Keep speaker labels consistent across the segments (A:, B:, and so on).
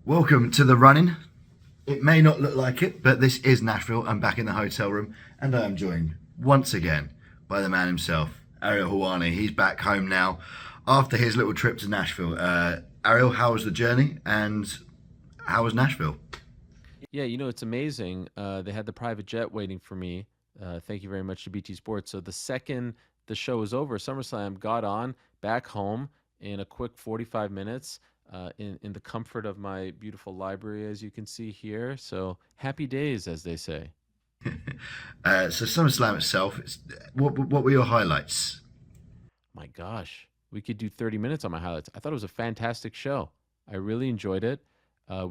A: Welcome to the running. It may not look like it, but this is Nashville. I'm back in the hotel room, and I am joined once again by the man himself, Ariel Helwani. He's back home now after his little trip to Nashville. Ariel, how was the journey, and how was Nashville?
B: Yeah, it's amazing. They had the private jet waiting for me. Thank you very much to BT Sports. So the second the show was over, SummerSlam got on back home in a quick 45 minutes in the comfort of my beautiful library, as you can see here. So happy days, as they say.
A: So SummerSlam itself, what were your highlights?
B: My gosh, we could do 30 minutes on my highlights. I thought it was a fantastic show. I really enjoyed it.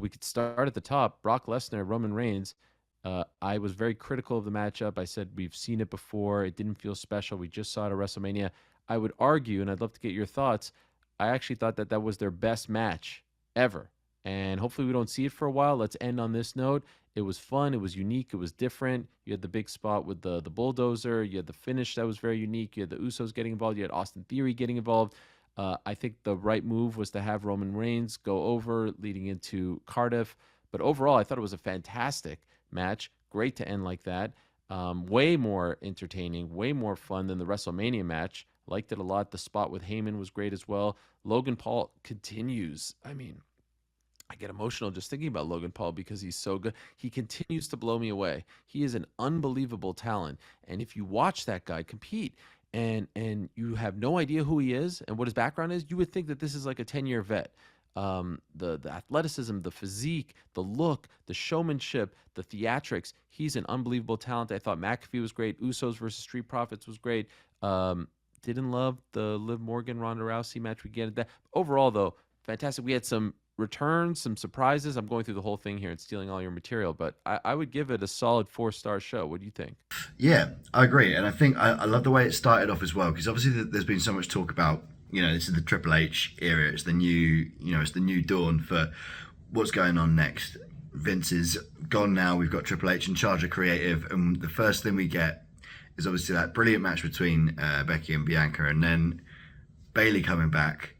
B: We could start at the top. Brock Lesnar, Roman Reigns. I was very critical of the matchup. I said we've seen it before. It didn't feel special. We just saw it at WrestleMania. I would argue, and I'd love to get your thoughts. I actually thought that was their best match ever. And hopefully we don't see it for a while. Let's end on this note. It was fun. It was unique. It was different. You had the big spot with the bulldozer. You had the finish that was very unique. You had the Usos getting involved. You had Austin Theory getting involved. I think the right move was to have Roman Reigns go over leading into Cardiff. But overall, I thought it was a fantastic match. Great to end like that. Way more entertaining, way more fun than the WrestleMania match. Liked it a lot. The spot with Heyman was great as well. Logan Paul continues. I mean, I get emotional just thinking about Logan Paul because he's so good. He continues to blow me away. He is an unbelievable talent. And if you watch that guy compete and you have no idea who he is and what his background is, you would think that this is like a 10-year vet. The athleticism, the physique, the look, the showmanship, the theatrics. He's an unbelievable talent. I thought McAfee was great. Usos versus Street Profits was great. Didn't love the Liv Morgan Ronda Rousey match. We get that. Overall, though, fantastic. We had some returns, some surprises. I'm going through the whole thing here and stealing all your material, but I would give it a solid 4-star show. What do you think?
A: Yeah, I agree, and I think I love the way it started off as well, because obviously there's been so much talk about, this is the Triple H era. It's the new, it's the new dawn for what's going on next. Vince is gone now. We've got Triple H in charge of creative, and the first thing we get is obviously that brilliant match between Becky and Bianca, and then Bayley coming back,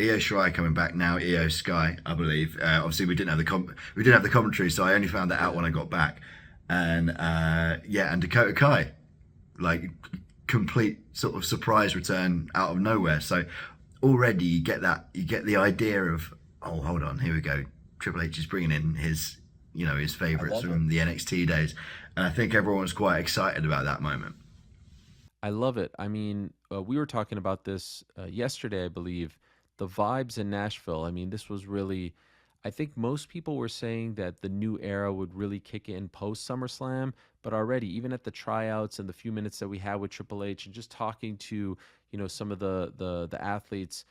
A: Io Shirai coming back now, Io Sky, I believe. Obviously, we didn't have the commentary, so I only found that out when I got back. And and Dakota Kai, like complete sort of surprise return out of nowhere. So already you get the idea of, oh, hold on, here we go. Triple H is bringing in his favorites from the NXT days, and I think everyone's quite excited about that moment.
B: I love it. I mean, we were talking about this yesterday, I believe. The vibes in Nashville. I mean, this was really. I think most people were saying that the new era would really kick in post SummerSlam, but already, even at the tryouts and the few minutes that we had with Triple H, and just talking to some of the athletes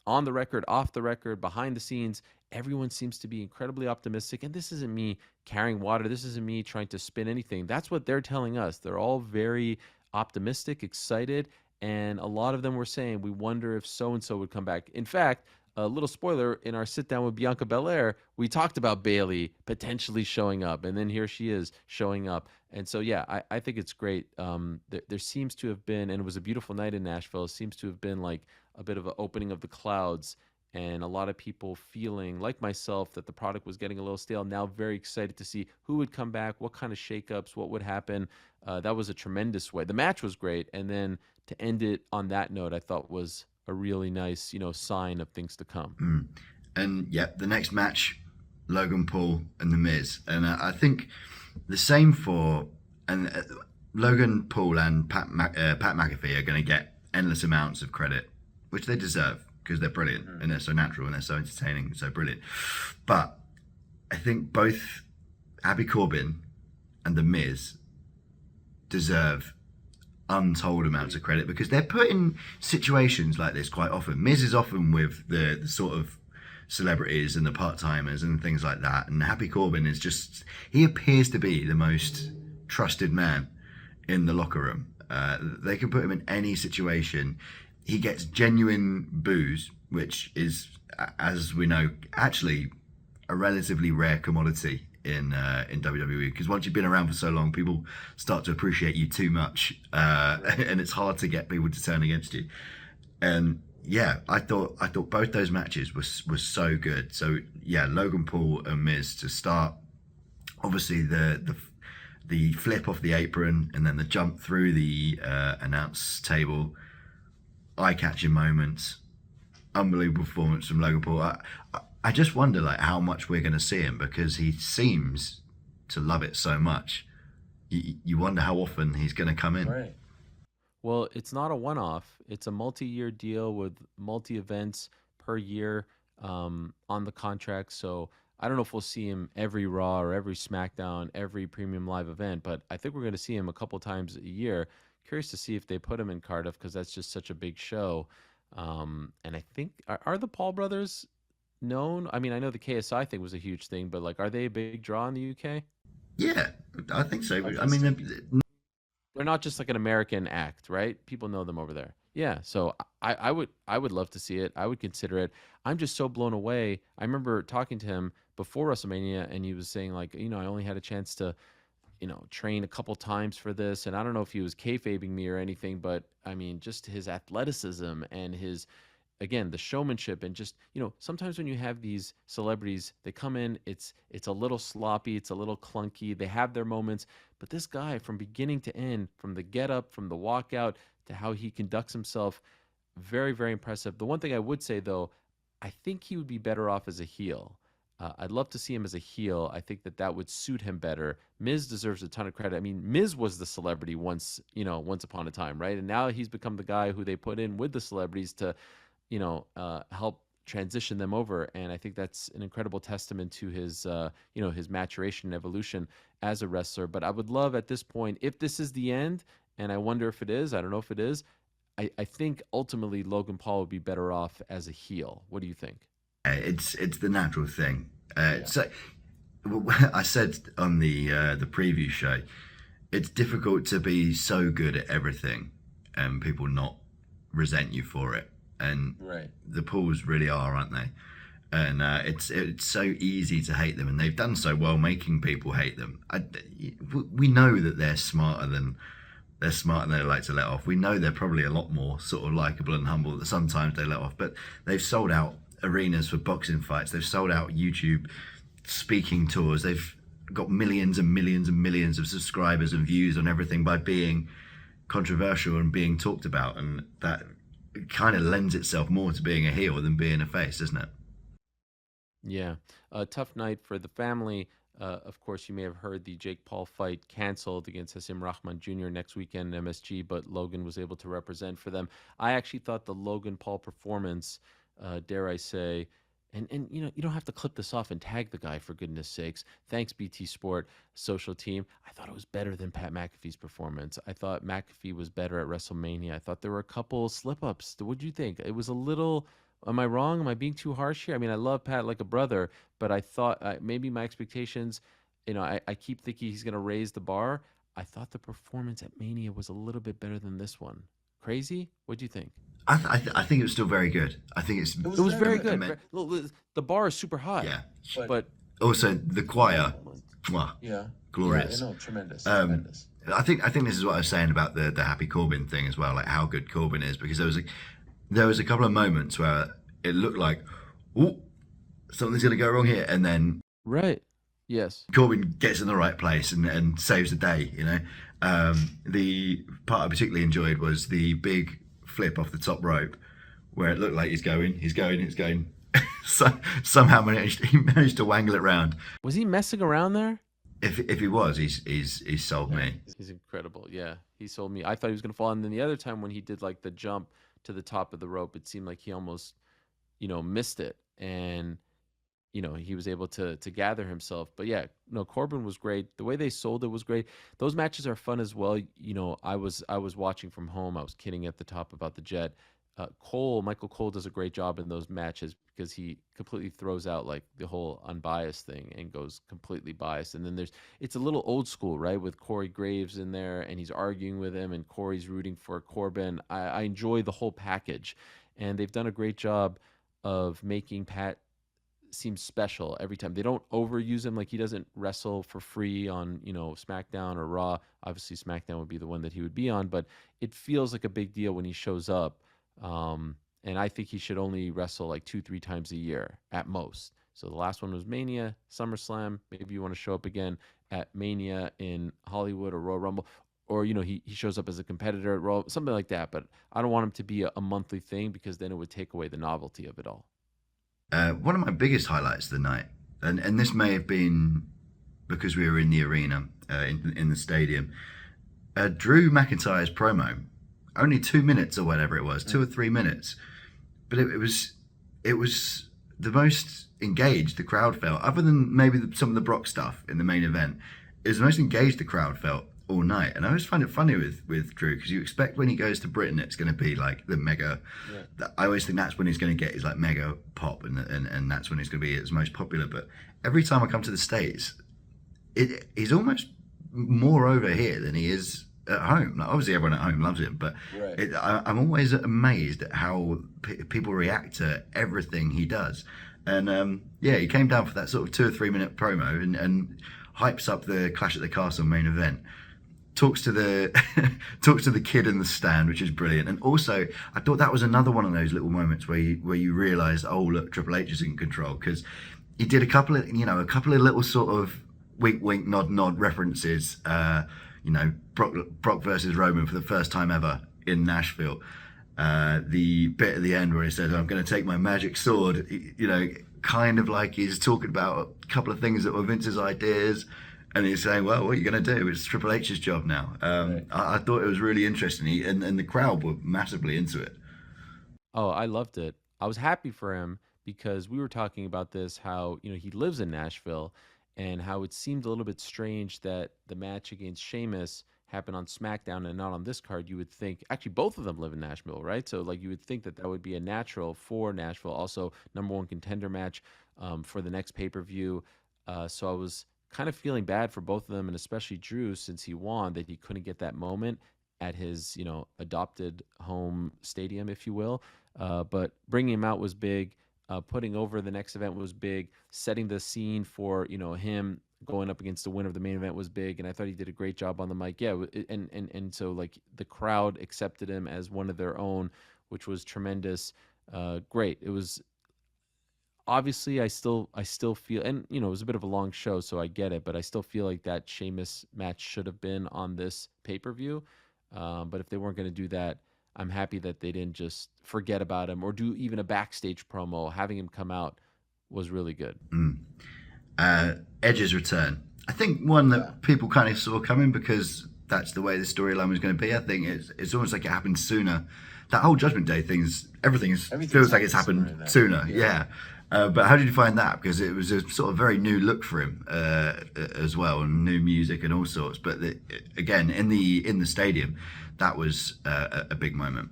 B: on the record, off the record, behind the scenes, everyone seems to be incredibly optimistic. And this isn't me carrying water. This isn't me trying to spin anything. That's what they're telling us. They're all very optimistic, excited. And a lot of them were saying, we wonder if so-and-so would come back. In fact, a little spoiler, in our sit-down with Bianca Belair, we talked about Bayley potentially showing up. And then here she is showing up. And so, yeah, I think it's great. There seems to have been, and it was a beautiful night in Nashville, it seems to have been like a bit of an opening of the clouds. And a lot of people feeling, like myself, that the product was getting a little stale. Now very excited to see who would come back, what kind of shakeups, what would happen. That was a tremendous way. The match was great. And then to end it on that note, I thought was a really nice, sign of things to come.
A: And yeah, the next match, Logan Paul and The Miz. And I think the same for Logan Paul and Pat McAfee are going to get endless amounts of credit, which they deserve, because they're brilliant and they're so natural and they're so entertaining and so brilliant. But I think both Happy Corbin and The Miz deserve untold amounts of credit, because they're put in situations like this quite often. Miz is often with the sort of celebrities and the part-timers and things like that, and Happy Corbin is just, he appears to be the most trusted man in the locker room. They can put him in any situation. He gets genuine boos, which is, as we know, actually a relatively rare commodity in WWE, because once you've been around for so long, people start to appreciate you too much, and it's hard to get people to turn against you. And yeah, I thought both those matches was so good. So yeah, Logan Paul and Miz to start. Obviously the flip off the apron and then the jump through the announce table, eye catching moments, unbelievable performance from Logan Paul. I just wonder like how much we're going to see him because he seems to love it so much. You wonder how often he's going to come in.
C: Right.
B: Well, it's not a one-off. It's a multi-year deal with multi-events per year on the contract. So I don't know if we'll see him every Raw or every SmackDown, every Premium Live event, but I think we're going to see him a couple times a year. Curious to see if they put him in Cardiff because that's just such a big show. And I think are the Paul brothers known? I mean, I know the KSI thing was a huge thing, but like, are they a big draw in the UK?
A: Yeah, I think so.
C: I
A: I
C: can
A: mean,
C: see.
B: They're not just like an American act, right? People know them over there. Yeah, so I would love to see it. I would consider it. I'm just so blown away. I remember talking to him before WrestleMania, and he was saying like, I only had a chance to, train a couple times for this, and I don't know if he was kayfabing me or anything, but I mean, just his athleticism and his again the showmanship and just sometimes when you have these celebrities they come in it's a little sloppy, it's a little clunky, they have their moments, but this guy from beginning to end, from the get up, from the walkout to how he conducts himself, very very impressive. The one thing I would say though, I think he would be better off as a heel. I'd love to see him as a heel. I think that that would suit him better. Miz deserves a ton of credit. I mean, Miz was the celebrity once, once upon a time, right? And now he's become the guy who they put in with the celebrities to help transition them over. And I think that's an incredible testament to his, his maturation and evolution as a wrestler. But I would love at this point, if this is the end, and I wonder if it is, I don't know if it is, I think ultimately Logan Paul would be better off as a heel. What do you think?
A: it's the natural thing.
C: Yeah.
A: So I said on the preview show, it's difficult to be so good at everything and people not resent you for it. And
C: Right.
A: the Pauls really are, aren't they? And it's so easy to hate them, and they've done so well making people hate them. We know that they're smarter than they like to let off. We know they're probably a lot more sort of likable and humble that sometimes they let off, but they've sold out arenas for boxing fights. They've sold out YouTube speaking tours. They've got millions and millions and millions of subscribers and views on everything by being controversial and being talked about, and that kind of lends itself more to being a heel than being a face, doesn't it?
B: Yeah, a tough night for the family. Of course, you may have heard the Jake Paul fight canceled against Hasim Rahman Jr. next weekend in MSG, but Logan was able to represent for them. I actually thought the Logan Paul performance, dare I say, and you don't have to clip this off and tag the guy for goodness sakes. Thanks BT Sport social team. I thought it was better than Pat McAfee's performance. I thought McAfee was better at WrestleMania. I thought there were a couple slip ups. What do you think? It was a little. Am I wrong? Am I being too harsh here? I mean, I love Pat like a brother, but I thought maybe my expectations. I keep thinking he's going to raise the bar. I thought the performance at Mania was a little bit better than this one. Crazy? What do you think?
A: I think it was still very good. I think it's
C: It
B: It
C: was
B: was very
C: very
B: good.
C: good.
B: Look, the bar is super high.
A: yeah.
C: But
B: But
A: Also, the choir, mwah,
C: yeah.
A: glorious.
C: Yeah, I know, tremendous.
A: Um,
C: Tremendous.
A: I think this is what I was saying about the Happy Corbin thing as well, like how good Corbin is, because there was a couple of moments where it looked like, oh, something's going to go wrong here, and then
B: right. Yes.
A: Corbin gets in the right place and saves the day. The part I particularly enjoyed was the big flip off the top rope, where it looked like he's going. So somehow he managed to wangle it round.
B: Was he messing around there?
A: If he was, he's sold me.
B: He's incredible. Yeah, he sold me. I thought he was going to fall, and then the other time when he did like the jump to the top of the rope, it seemed like he almost, missed it, and he was able to gather himself. But yeah, no, Corbin was great. The way they sold it was great. Those matches are fun as well. I was watching from home. I was kidding at the top about the Jet. Michael Cole does a great job in those matches because he completely throws out like the whole unbiased thing and goes completely biased. And then it's a little old school, right? With Corey Graves in there and he's arguing with him and Corey's rooting for Corbin. I enjoy the whole package, and they've done a great job of making Pat seem special every time. They don't overuse him. Like he doesn't wrestle for free on, SmackDown or Raw. Obviously SmackDown would be the one that he would be on, but it feels like a big deal when he shows up. and I think he should only wrestle like 2-3 times a year at most. So the last one was Mania, SummerSlam. Maybe you want to show up again at Mania in Hollywood or Royal Rumble, or he shows up as a competitor at Royal, something like that. But I don't want him to be a monthly thing because then it would take away the novelty of it all.
A: One of my biggest highlights of the night, and this may have been because we were in the arena, in the stadium, Drew McIntyre's promo, only 2 minutes or whatever it was, 2 or 3 minutes, but it was the most engaged the crowd felt, other than maybe some of the Brock stuff in the main event. It was the most engaged the crowd felt all night, and I always find it funny with Drew, because you expect when he goes to Britain it's going to be like the mega. Yeah. I always think that's when he's going to get his like mega pop, and that's when he's going to be his most popular. But every time I come to the States, he's almost more over here than he is at home. Like, obviously everyone at home loves him, but right. I'm always amazed at how people react to everything he does. And he came down for that sort of 2 or 3 minute promo and hypes up the Clash at the Castle main event. Talks to the kid in the stand, which is brilliant. And also, I thought that was another one of those little moments where you realise, oh look, Triple H is in control, because he did a couple of little sort of wink wink nod nod references. Brock versus Roman for the first time ever in Nashville. The bit at the end where he says, "I'm going to take my magic sword," kind of like he's talking about a couple of things that were Vince's ideas. And he's saying, well, what are you going to do? It's Triple H's job now. Right. I thought it was really interesting. And the crowd were massively into it.
B: Oh, I loved it. I was happy for him because we were talking about this, how, he lives in Nashville, and how it seemed a little bit strange that the match against Sheamus happened on SmackDown and not on this card. You would think, actually, both of them live in Nashville, right? So, you would think that would be a natural for Nashville. Also, number one contender match for the next pay-per-view. So I was kind of feeling bad for both of them, and especially Drew, since he won, that he couldn't get that moment at his adopted home stadium, if you will. But bringing him out was big. Putting over the next event was big. Setting the scene for him going up against the winner of the main event was big, and I thought he did a great job on the mic. Yeah, and so the crowd accepted him as one of their own, which was tremendous. Great. It was. Obviously, I still feel, and it was a bit of a long show, so I get it, but I still feel like that Sheamus match should have been on this pay-per-view. But if they weren't going to do that, I'm happy that they didn't just forget about him or do even a backstage promo. Having him come out was really good.
A: Edge's return, I think one that people kind of saw coming, because that's the way the storyline was going to be. I think it's almost like it happened sooner. That whole Judgment Day everything feels like it's happened sooner. Yeah. But how did you find that? Because it was a sort of very new look for him as well, and new music and all sorts. But again, in the stadium, that was a big moment.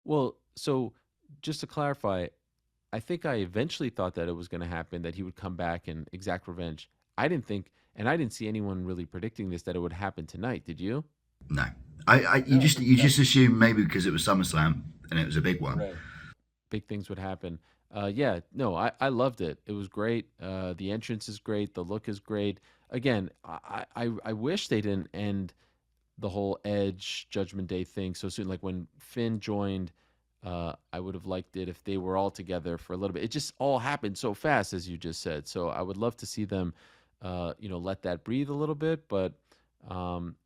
B: Well, so just to clarify, I think I eventually thought that it was going to happen, that he would come back and exact revenge. I didn't think, and I didn't see anyone really predicting this, that it would happen tonight. Did you?
A: No. You just assumed maybe because it was SummerSlam and it was a big one.
B: Right. Big things would happen. I loved it. It was great. The entrance is great. The look is great. Again, I wish they didn't end the whole Edge Judgment Day thing so soon. Like when Finn joined, I would have liked it if they were all together for a little bit. It just all happened so fast, as you just said. So I would love to see them, let that breathe a little bit. But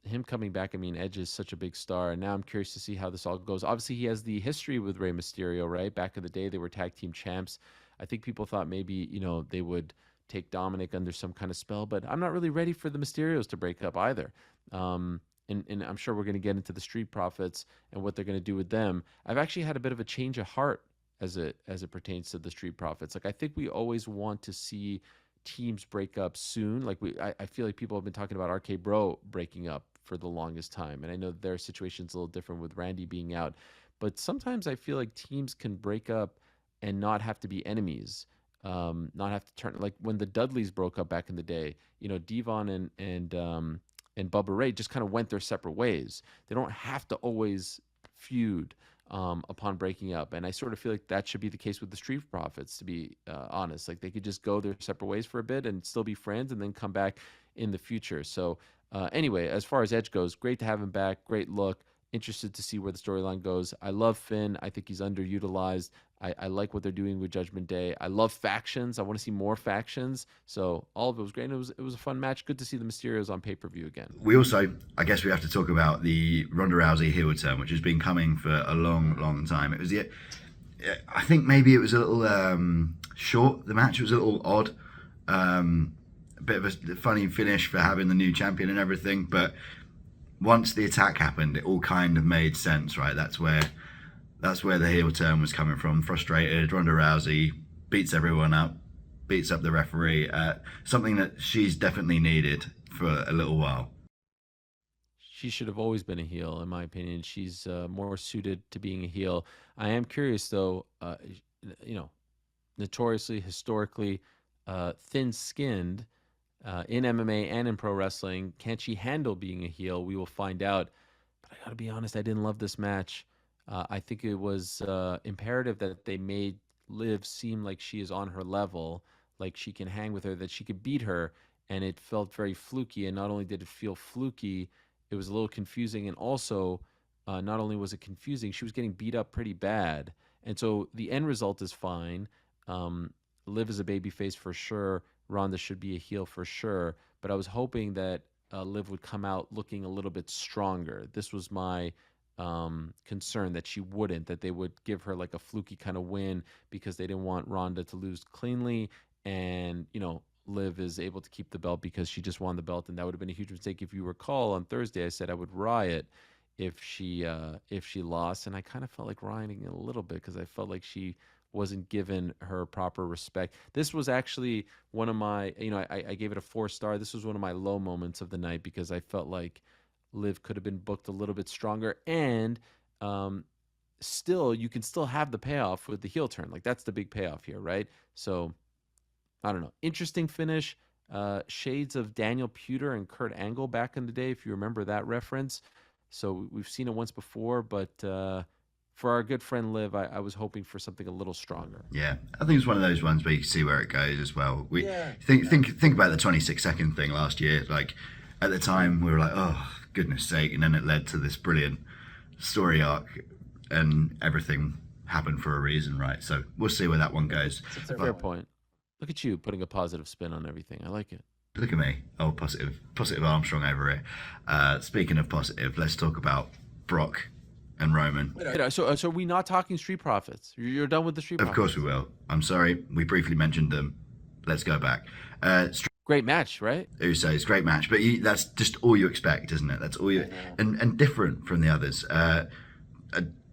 B: him coming back, I mean, Edge is such a big star, and now I'm curious to see how this all goes. Obviously, he has the history with Rey Mysterio, right? Back in the day, they were tag team champs. I think people thought maybe, they would take Dominic under some kind of spell, but I'm not really ready for the Mysterios to break up either. And I'm sure we're going to get into the Street Profits and what they're going to do with them. I've actually had a bit of a change of heart as it pertains to the Street Profits. Like, I think we always want to see teams break up soon. Like I feel like people have been talking about RK Bro breaking up for the longest time, and I know their situation's a little different with Randy being out, but sometimes I feel like teams can break up and not have to be enemies, not have to turn, like when the Dudleys broke up back in the day. Devon and Bubba Ray just kind of went their separate ways. They don't have to always feud upon breaking up. And I sort of feel like that should be the case with the Street Profits, to be honest. Like they could just go their separate ways for a bit and still be friends and then come back in the future. So anyway, as far as Edge goes, great to have him back. Great look. Interested to see where the storyline goes. I love Finn. I think he's underutilized. I like what they're doing with Judgment Day. I love factions. I want to see more factions. So all of it was great. And it was a fun match. Good to see the Mysterios on pay-per-view again.
A: We also, I guess, we have to talk about the Ronda Rousey heel turn, which has been coming for a long, long time. It was the, I think maybe it was a little short. The match was a little odd. A bit of a funny finish for having the new champion and everything, but once the attack happened, it all kind of made sense, right? That's where the heel turn was coming from. Frustrated, Ronda Rousey beats everyone up, beats up the referee. Something that she's definitely needed for a little while.
B: She should have always been a heel, in my opinion. She's more suited to being a heel. I am curious, though. You know, notoriously, historically, thin-skinned in MMA and in pro wrestling. Can she handle being a heel? We will find out. But I got to be honest, I didn't love this match. I think it was imperative that they made Liv seem like she is on her level, like she can hang with her, that she could beat her. And it felt very fluky. And not only did it feel fluky, it was a little confusing. And also, not only was it confusing, she was getting beat up pretty bad. And so the end result is fine. Liv is a babyface for sure. Ronda should be a heel for sure. But I was hoping that Liv would come out looking a little bit stronger. This was my concern, that she wouldn't, that they would give her like a fluky kind of win because they didn't want Ronda to lose cleanly. And, Liv is able to keep the belt because she just won the belt. And that would have been a huge mistake. If you recall, on Thursday, I said I would riot if she lost. And I kind of felt like rioting a little bit because I felt like she wasn't given her proper respect. This was actually one of my, I gave it a 4-star. This was one of my low moments of the night because I felt like Liv could have been booked a little bit stronger. And still, you can still have the payoff with the heel turn. Like, that's the big payoff here, right? So, I don't know. Interesting finish. Shades of Daniel Puder and Kurt Angle back in the day, if you remember that reference. So we've seen it once before, but for our good friend Liv, I was hoping for something a little stronger.
A: Yeah, I think it's one of those ones where you can see where it goes as well. Think about the 26-second thing last year. Like, at the time, we were like, oh, goodness sake. And then it led to this brilliant story arc, and everything happened for a reason, right? So we'll see where that one goes.
B: It's a fair point. Look at you putting a positive spin on everything. I like it.
A: Look at me. Oh, positive Armstrong over here. Speaking of positive, let's talk about Brock and Roman.
B: So are we not talking Street Profits? You're done with the Street Profits?
A: Of course we will. I'm sorry. We briefly mentioned them. Let's go back.
B: Great match, right?
A: Usos, great match. But that's just all you expect, isn't it? That's all you... And different from the others.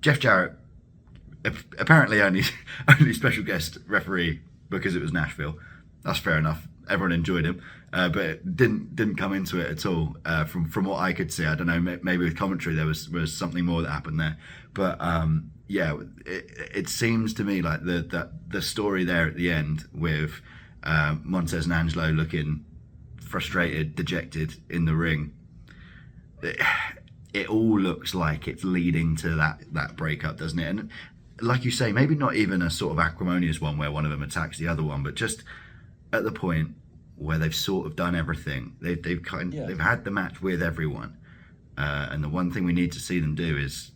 A: Jeff Jarrett, apparently only special guest referee because it was Nashville. That's fair enough. Everyone enjoyed him, but it didn't come into it at all. From what I could see, I don't know. Maybe with commentary there was something more that happened there. But it seems to me like the story there at the end with Montez and Angelo looking frustrated, dejected in the ring. It all looks like it's leading to that breakup, doesn't it? And like you say, maybe not even a sort of acrimonious one where one of them attacks the other one, but just at the point where they've sort of done everything. They've had the match with everyone, and the one thing we need to see them do is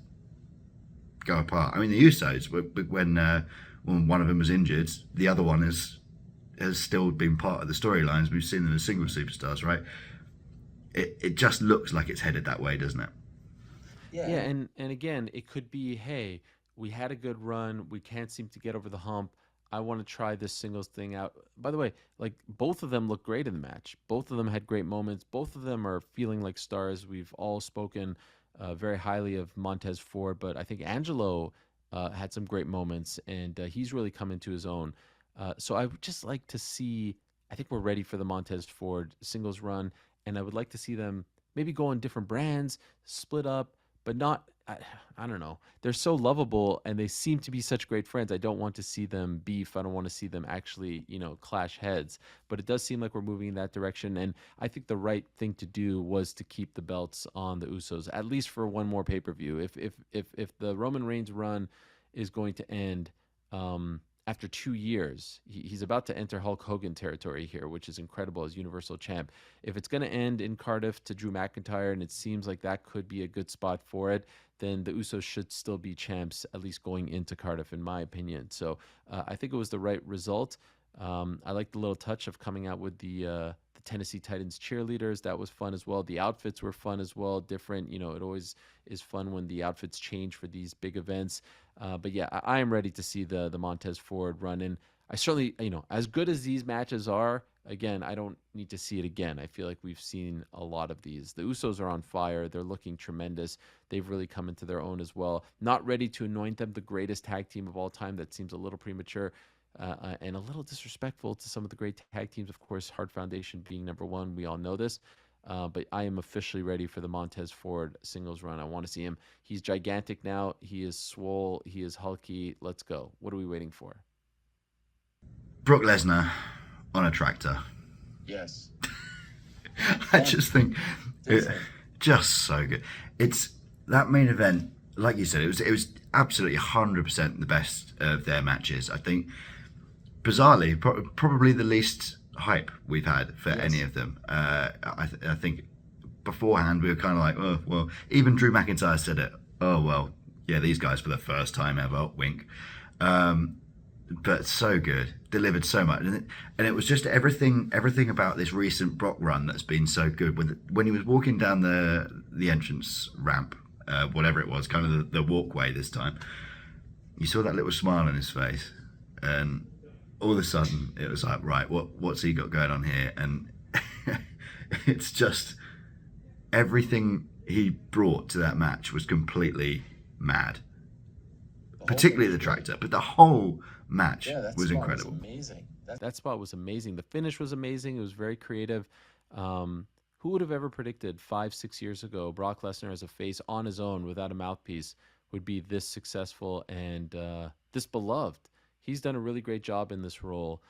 A: go apart. I mean, the Usos, when one of them was injured, the other one has still been part of the storylines. We've seen them as single superstars, right? It just looks like it's headed that way, doesn't it?
B: Yeah, and again, it could be, hey, we had a good run. We can't seem to get over the hump. I want to try this singles thing out. By the way, like, both of them look great in the match. Both of them had great moments. Both of them are feeling like stars. We've all spoken very highly of Montez Ford, but I think Angelo had some great moments, and he's really come into his own. So I would just like to see, I think we're ready for the Montez Ford singles run, and I would like to see them maybe go on different brands, split up, but not, I don't know. They're so lovable and they seem to be such great friends. I don't want to see them beef. I don't want to see them actually, clash heads. But it does seem like we're moving in that direction. And I think the right thing to do was to keep the belts on the Usos, at least for one more pay-per-view. If the Roman Reigns run is going to end, after 2 years. He's about to enter Hulk Hogan territory here, which is incredible as Universal Champ. If it's going to end in Cardiff to Drew McIntyre, and it seems like that could be a good spot for it, then the Usos should still be champs, at least going into Cardiff, in my opinion. So I think it was the right result. I like the little touch of coming out with the Tennessee Titans cheerleaders. That was fun as well. The outfits were fun as well, different. It always is fun when the outfits change for these big events. But yeah, I am ready to see the Montez Ford run. And I certainly, as good as these matches are, again, I don't need to see it again. I feel like we've seen a lot of these. The Usos are on fire. They're looking tremendous. They've really come into their own as well. Not ready to anoint them the greatest tag team of all time. That seems a little premature. And a little disrespectful to some of the great tag teams. Of course, Hart Foundation being number one. We all know this. But I am officially ready for the Montez Ford singles run. I want to see him. He's gigantic now. He is swole. He is hulky. Let's go. What are we waiting for?
A: Brock Lesnar on a tractor.
C: Yes.
A: I just think just so good. It's that main event, like you said, it was absolutely 100% the best of their matches. I think, bizarrely, probably the least hype we've had for any of them. I think beforehand we were kind of like, oh well. Even Drew McIntyre said it. Oh well, yeah, these guys for the first time ever. Wink. But so good, delivered so much, and it was just everything about this recent Brock run that's been so good. When he was walking down the entrance ramp, whatever it was, kind of the walkway this time, you saw that little smile on his face, and all of a sudden it was like, right, what's he got going on here? And it's just everything he brought to that match was completely mad. Particularly the tractor, but the whole match was incredible.
C: Was amazing.
B: That spot was amazing. The finish was amazing. It was very creative. Who would have ever predicted 5-6 years ago Brock Lesnar as a face on his own without a mouthpiece would be this successful and this beloved? He's done a really great job in this role,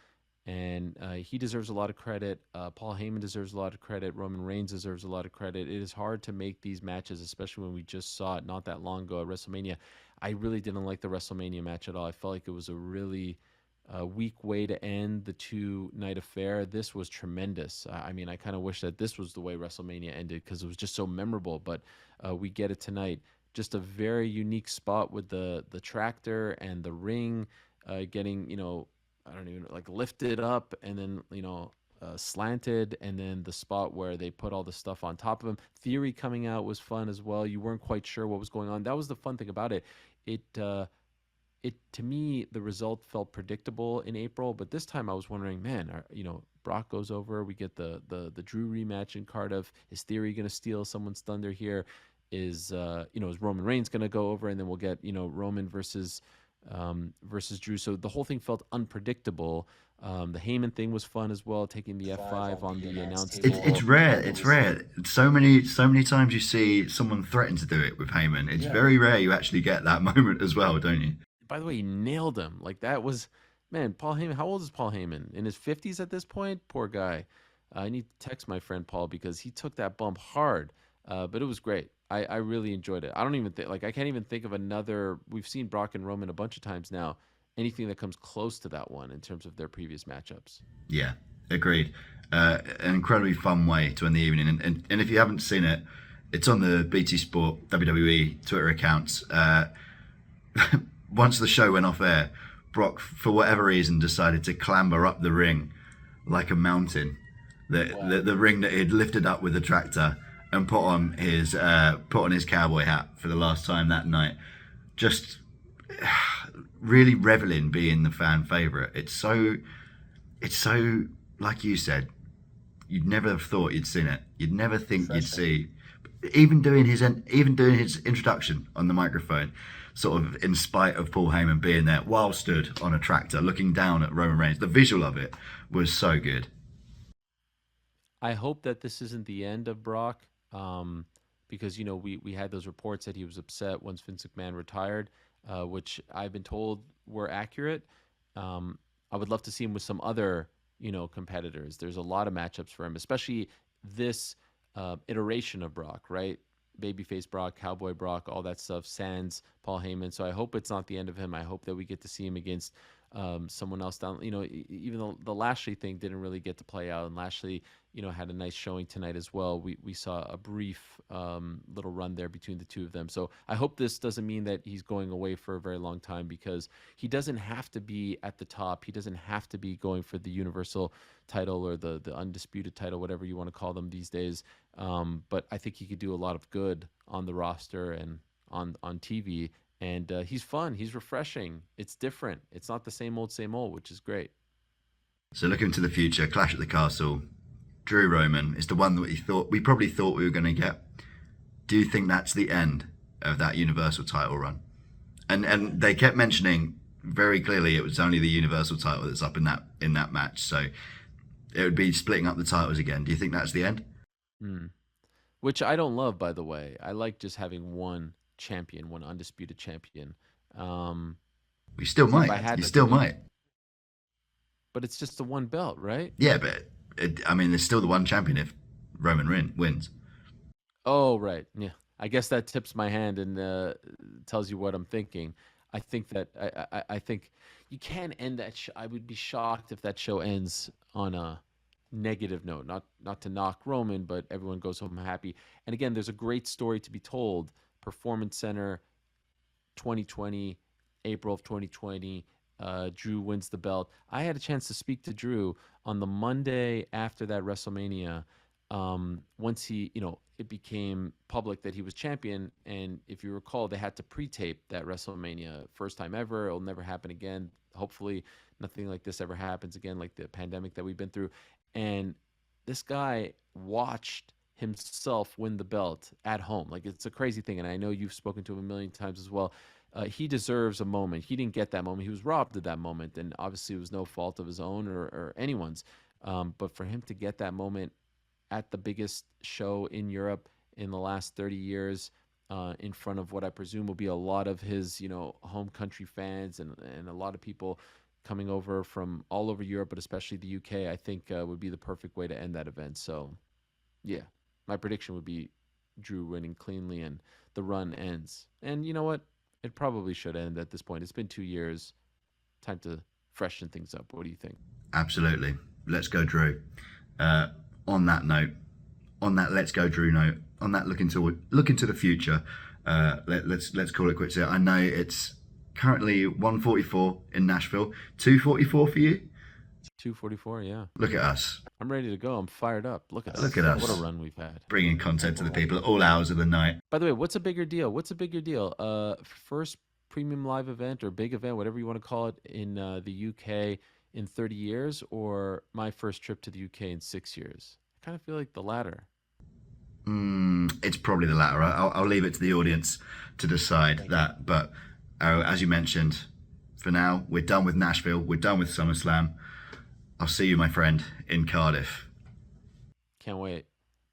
B: and he deserves a lot of credit. Paul Heyman deserves a lot of credit. Roman Reigns deserves a lot of credit. It is hard to make these matches, especially when we just saw it not that long ago at WrestleMania. I really didn't like the WrestleMania match at all. I felt like it was a really weak way to end the two-night affair. This was tremendous. I mean, I kind of wish that this was the way WrestleMania ended because it was just so memorable, but we get it tonight. Just a very unique spot with the tractor and the ring getting, I don't even like lifted up and then, slanted, and then the spot where they put all the stuff on top of him. Theory coming out was fun as well. You weren't quite sure what was going on. That was the fun thing about it. It to me, the result felt predictable in April, but this time I was wondering, man, Brock goes over, we get the Drew rematch in Cardiff. Is Theory going to steal someone's thunder here? Is Roman Reigns going to go over, and then we'll get Roman versus Drew. So the whole thing felt unpredictable. The Heyman thing was fun as well, taking the F5 on the announce table.
A: It's rare. It's rare. So many times you see someone threaten to do it with Heyman. It's very rare you actually get that moment as well, don't you?
B: By the way, he nailed him. Like that was, man, Paul Heyman. How old is Paul Heyman? In his 50s at this point? Poor guy. I need to text my friend Paul because he took that bump hard. But it was great. I really enjoyed it. I don't even think, I can't even think of another. We've seen Brock and Roman a bunch of times now. Anything that comes close to that one in terms of their previous matchups.
A: Yeah, agreed. An incredibly fun way to end the evening. And if you haven't seen it, it's on the BT Sport WWE Twitter accounts. Once the show went off air, Brock, for whatever reason, decided to clamber up the ring like a mountain. The ring that he'd lifted up with the tractor and put on his cowboy hat for the last time that night. Just really reveling being the fan favorite. It's so like you said, you'd never have thought you'd seen it. You'd never think you'd see, even doing his introduction on the microphone, sort of in spite of Paul Heyman being there while stood on a tractor looking down at Roman Reigns. The visual of it was so good.
B: I hope that this isn't the end of Brock, because we had those reports that he was upset once Vince McMahon retired, which I've been told were accurate. I would love to see him with some other competitors. There's a lot of matchups for him, especially this iteration of Brock, right? Babyface Brock, Cowboy Brock, all that stuff, sans Paul Heyman. So I hope it's not the end of him. I hope that we get to see him against someone else down. Even the Lashley thing didn't really get to play out, and Lashley, had a nice showing tonight as well. We saw a brief little run there between the two of them. So I hope this doesn't mean that he's going away for a very long time, because he doesn't have to be at the top. He doesn't have to be going for the Universal title or the Undisputed title, whatever you want to call them these days. But I think he could do a lot of good on the roster and on TV. And he's fun. He's refreshing. It's different. It's not the same old, which is great.
A: So looking to the future, Clash at the Castle, Drew Roman is the one that we probably thought we were going to get. Do you think that's the end of that Universal title run? And they kept mentioning very clearly it was only the Universal title that's up in that match. So it would be splitting up the titles again. Do you think that's the end?
B: Which I don't love, by the way. I like just having one champion, one undisputed champion.
A: We still might. You still might.
B: But it's just the one belt, right?
A: Yeah, but there's still the one champion if Roman wins.
B: Oh, right. Yeah. I guess that tips my hand and tells you what I'm thinking. I think that I think you can end that. I would be shocked if that show ends on a negative note. Not to knock Roman, but everyone goes home happy. And again, there's a great story to be told. Performance Center, 2020, April of 2020. Drew wins the belt. I had a chance to speak to Drew on the Monday after that WrestleMania. Once it became public that he was champion, and if you recall, they had to pre-tape that WrestleMania. First time ever. It'll never happen again. Hopefully, nothing like this ever happens again, like the pandemic that we've been through. And this guy watched himself win the belt at home. Like, it's a crazy thing, and I know you've spoken to him a million times as well. He deserves a moment. He didn't get that moment. He was robbed of that moment, and obviously it was no fault of his own or anyone's. But for him to get that moment at the biggest show in Europe in the last 30 years, in front of what I presume will be a lot of his, home country fans and a lot of people coming over from all over Europe, but especially the UK, I think would be the perfect way to end that event. So, yeah, my prediction would be Drew winning cleanly and the run ends. And you know what? It probably should end at this point. It's been 2 years. Time to freshen things up. What do you think?
A: Absolutely. Let's go, Drew. On that note, on that let's go, Drew note, on that look into the future, let's call it quits here. I know it's currently 1:44 in Nashville. 2:44 for you?
B: 2:44, yeah.
A: Look at us.
B: I'm ready to go. I'm fired up. Look at us.
A: Look at us.
B: What a run we've had.
A: Bringing content to the people at all hours of the night.
B: By the way, what's a bigger deal? First premium live event or big event, whatever you want to call it, in the UK in 30 years, or my first trip to the UK in 6 years? I kind of feel like the latter.
A: It's probably the latter. I'll leave it to the audience to decide that. But as you mentioned, for now, we're done with Nashville. We're done with SummerSlam. I'll see you, my friend, in Cardiff.
B: Can't wait.